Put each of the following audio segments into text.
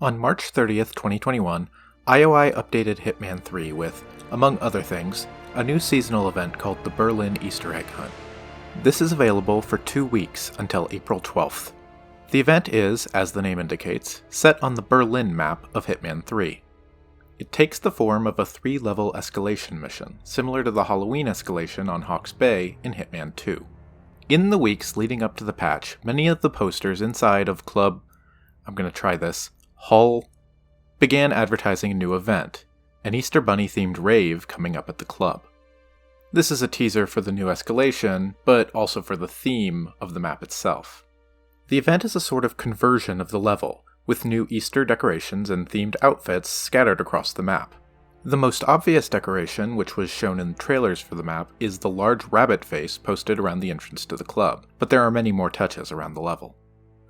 On March 30th, 2021, IOI updated Hitman 3 with, among other things, a new seasonal event called the Berlin Easter Egg Hunt. This is available for 2 weeks until April 12th. The event is, as the name indicates, set on the Berlin map of Hitman 3. It takes the form of a 3-level escalation mission, similar to the Halloween escalation on Hawke's Bay in Hitman 2. In the weeks leading up to the patch, many of the posters inside of Hull began advertising a new event, an Easter Bunny-themed rave coming up at the club. This is a teaser for the new escalation, but also for the theme of the map itself. The event is a sort of conversion of the level, with new Easter decorations and themed outfits scattered across the map. The most obvious decoration, which was shown in the trailers for the map, is the large rabbit face posted around the entrance to the club, but there are many more touches around the level.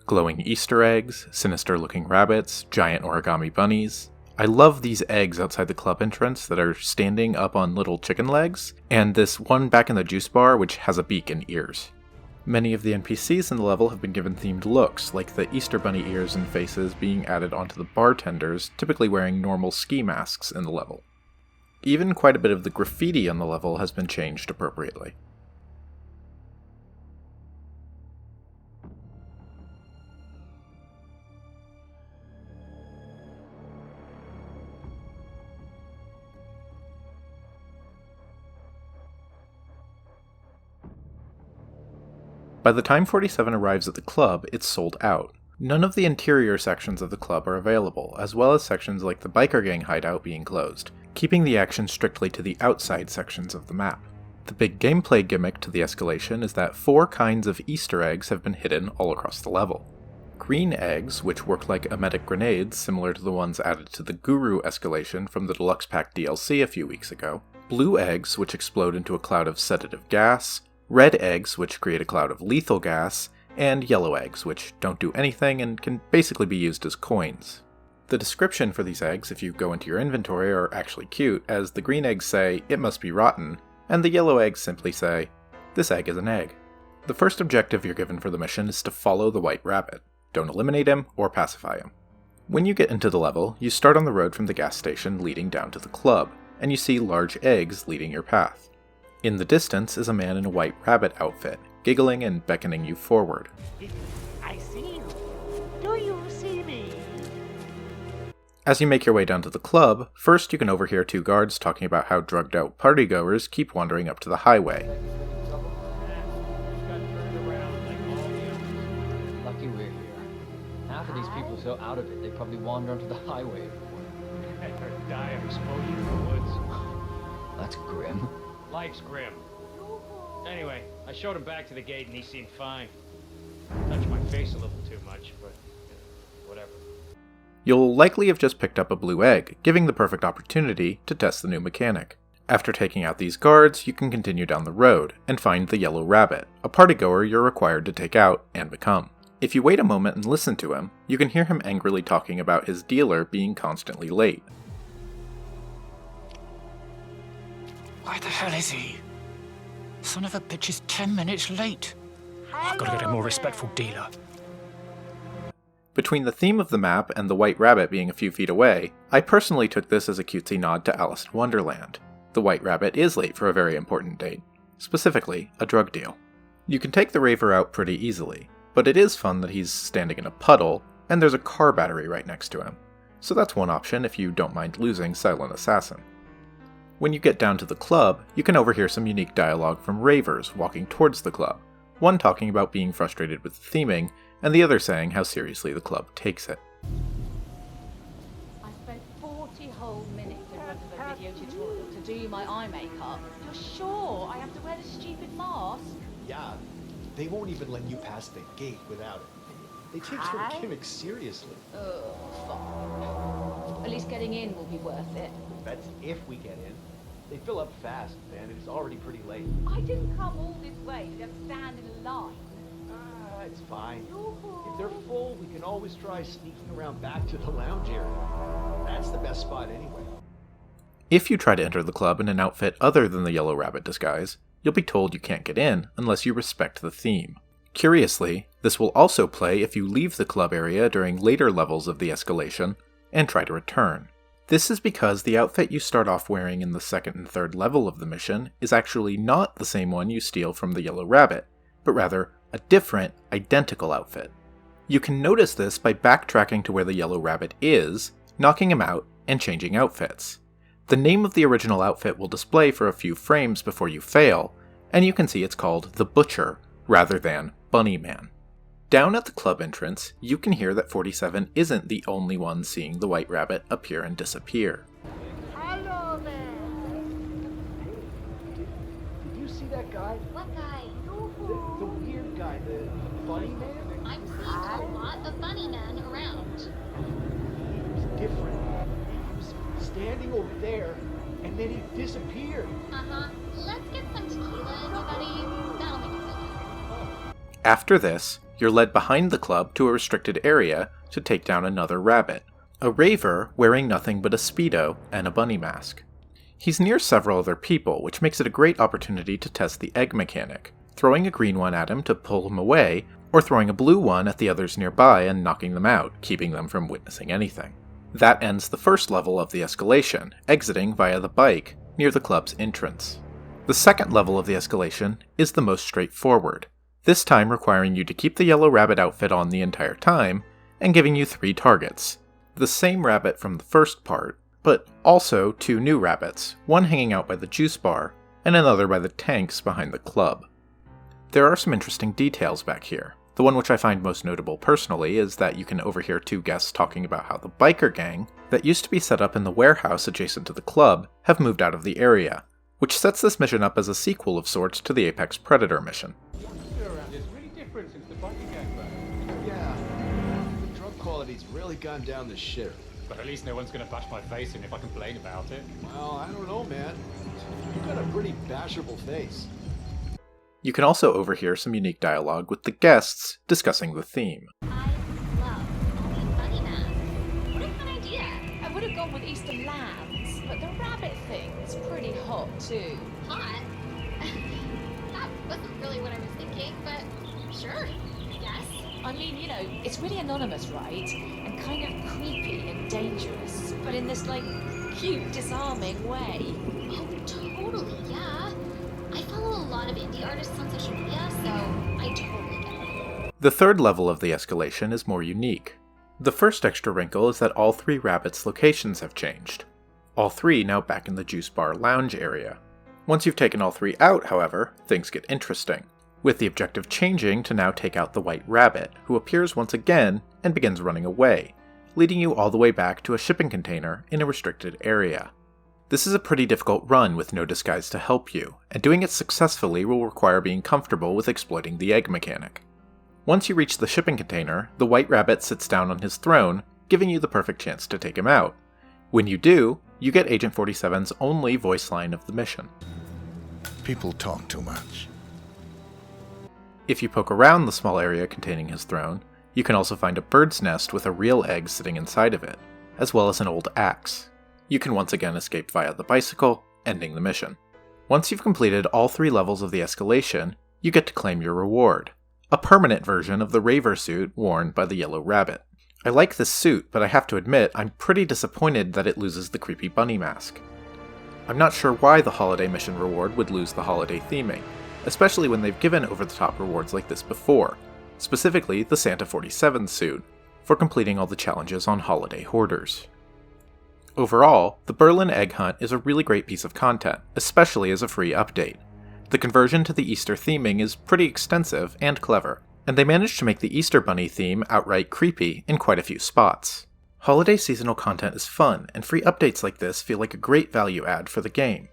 Glowing Easter eggs, sinister-looking rabbits, giant origami bunnies. I love these eggs outside the club entrance that are standing up on little chicken legs, and this one back in the juice bar which has a beak and ears. Many of the NPCs in the level have been given themed looks, like the Easter Bunny ears and faces being added onto the bartenders, typically wearing normal ski masks in the level. Even quite a bit of the graffiti on the level has been changed appropriately. By the time 47 arrives at the club, it's sold out. None of the interior sections of the club are available, as well as sections like the biker gang hideout being closed, keeping the action strictly to the outside sections of the map. The big gameplay gimmick to the escalation is that 4 kinds of Easter eggs have been hidden all across the level. Green eggs, which work like emetic grenades similar to the ones added to the Guru escalation from the Deluxe Pack DLC a few weeks ago. Blue eggs, which explode into a cloud of sedative gas. Red eggs, which create a cloud of lethal gas, and yellow eggs, which don't do anything and can basically be used as coins. The description for these eggs, if you go into your inventory, are actually cute, as the green eggs say, "It must be rotten," and the yellow eggs simply say, "This egg is an egg." The first objective you're given for the mission is to follow the white rabbit. Don't eliminate him or pacify him. When you get into the level, you start on the road from the gas station leading down to the club, and you see large eggs leading your path. In the distance is a man in a white rabbit outfit, giggling and beckoning you forward. I see you. Do you see me? As you make your way down to the club, first you can overhear 2 guards talking about how drugged out partygoers keep wandering up to the highway. Lucky we're here. Half of these people are so out of it, they probably wander onto the highway. Or die of exposure in the woods. That's grim. Life's grim. Anyway, I showed him back to the gate and he seemed fine. Touched my face a little too much, but whatever. You'll likely have just picked up a blue egg, giving the perfect opportunity to test the new mechanic. After taking out these guards, you can continue down the road and find the yellow rabbit, a partygoer you're required to take out and become. If you wait a moment and listen to him, you can hear him angrily talking about his dealer being constantly late. Where the hell is he? Son of a bitch is 10 minutes late. I've got to get a more respectful dealer. Between the theme of the map and the white rabbit being a few feet away, I personally took this as a cutesy nod to Alice in Wonderland. The white rabbit is late for a very important date, specifically a drug deal. You can take the raver out pretty easily, but it is fun that he's standing in a puddle, and there's a car battery right next to him, so that's one option if you don't mind losing Silent Assassin. When you get down to the club, you can overhear some unique dialogue from ravers walking towards the club, one talking about being frustrated with the theming, and the other saying how seriously the club takes it. I spent 40 whole minutes in front of a video tutorial to do my eye makeup. You're sure I have to wear this stupid mask? Yeah, they won't even let you pass the gate without it. They take their gimmicks seriously. Oh, fuck. At least getting in will be worth it. That's if we get in. They fill up fast, man. It's already pretty late. I didn't come all this way to stand in a line. It's fine. If they're full, we can always try sneaking around back to the lounge area. That's the best spot anyway. If you try to enter the club in an outfit other than the yellow rabbit disguise, you'll be told you can't get in unless you respect the theme. Curiously, this will also play if you leave the club area during later levels of the Escalation and try to return. This is because the outfit you start off wearing in the second and third level of the mission is actually not the same one you steal from the Yellow Rabbit, but rather a different, identical outfit. You can notice this by backtracking to where the Yellow Rabbit is, knocking him out, and changing outfits. The name of the original outfit will display for a few frames before you fail, and you can see it's called the Butcher, rather than Bunny Man. Down at the club entrance, you can hear that 47 isn't the only one seeing the White Rabbit appear and disappear. Hello there. Did you see that guy? What guy? The weird guy, the bunny man? I'm seeing a lot of bunny men around. He was different. He was standing over there, and then he disappeared. Uh-huh. Let's get some tequila, everybody. That'll make it better. After this, you're led behind the club to a restricted area to take down another rabbit, a raver wearing nothing but a Speedo and a bunny mask. He's near several other people, which makes it a great opportunity to test the egg mechanic, throwing a green one at him to pull him away, or throwing a blue one at the others nearby and knocking them out, keeping them from witnessing anything. That ends the first level of the Escalation, exiting via the bike near the club's entrance. The second level of the Escalation is the most straightforward, this time requiring you to keep the Yellow Rabbit outfit on the entire time, and giving you 3 targets. The same rabbit from the first part, but also 2 new rabbits, one hanging out by the juice bar, and another by the tanks behind the club. There are some interesting details back here. The one which I find most notable personally is that you can overhear 2 guests talking about how the biker gang that used to be set up in the warehouse adjacent to the club have moved out of the area, which sets this mission up as a sequel of sorts to the Apex Predator mission. It's really different since the biker gang back. Yeah, the drug quality's really gone down the shitter. But at least no one's gonna bash my face in if I complain about it. Well, I don't know, man. You got a pretty bashable face. You can also overhear some unique dialogue with the guests discussing the theme. I love all these bunny men. What a fun idea. I would have gone with Easter lambs, but the rabbit thing's pretty hot too. Hot. That wasn't really what I was thinking, but sure. Yes. I mean, you know, it's really anonymous, right? And kind of creepy and dangerous, but in this, like, cute, disarming way. Oh, totally, yeah. I follow a lot of indie artists on social media, so I totally get it. The third level of the Escalation is more unique. The first extra wrinkle is that all 3 rabbits' locations have changed. All 3 now back in the juice bar lounge area. Once you've taken all 3 out, however, things get interesting, with the objective changing to now take out the White Rabbit, who appears once again and begins running away, leading you all the way back to a shipping container in a restricted area. This is a pretty difficult run with no disguise to help you, and doing it successfully will require being comfortable with exploiting the egg mechanic. Once you reach the shipping container, the White Rabbit sits down on his throne, giving you the perfect chance to take him out. When you do, you get Agent 47's only voice line of the mission. People talk too much. If you poke around the small area containing his throne, you can also find a bird's nest with a real egg sitting inside of it, as well as an old axe. You can once again escape via the bicycle, ending the mission. Once you've completed all 3 levels of the Escalation, you get to claim your reward, a permanent version of the Raver suit worn by the Yellow Rabbit. I like this suit, but I have to admit I'm pretty disappointed that it loses the creepy bunny mask. I'm not sure why the holiday mission reward would lose the holiday theming, especially when they've given over-the-top rewards like this before, specifically the Santa 47 suit, for completing all the challenges on Holiday Hoarders. Overall, the Berlin Egg Hunt is a really great piece of content, especially as a free update. The conversion to the Easter theming is pretty extensive and clever, and they managed to make the Easter Bunny theme outright creepy in quite a few spots. Holiday seasonal content is fun, and free updates like this feel like a great value add for the game.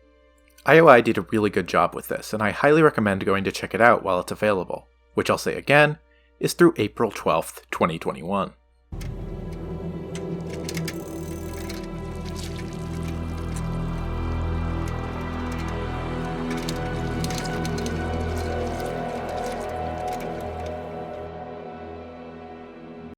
IOI did a really good job with this, and I highly recommend going to check it out while it's available, which I'll say again, is through April 12th, 2021.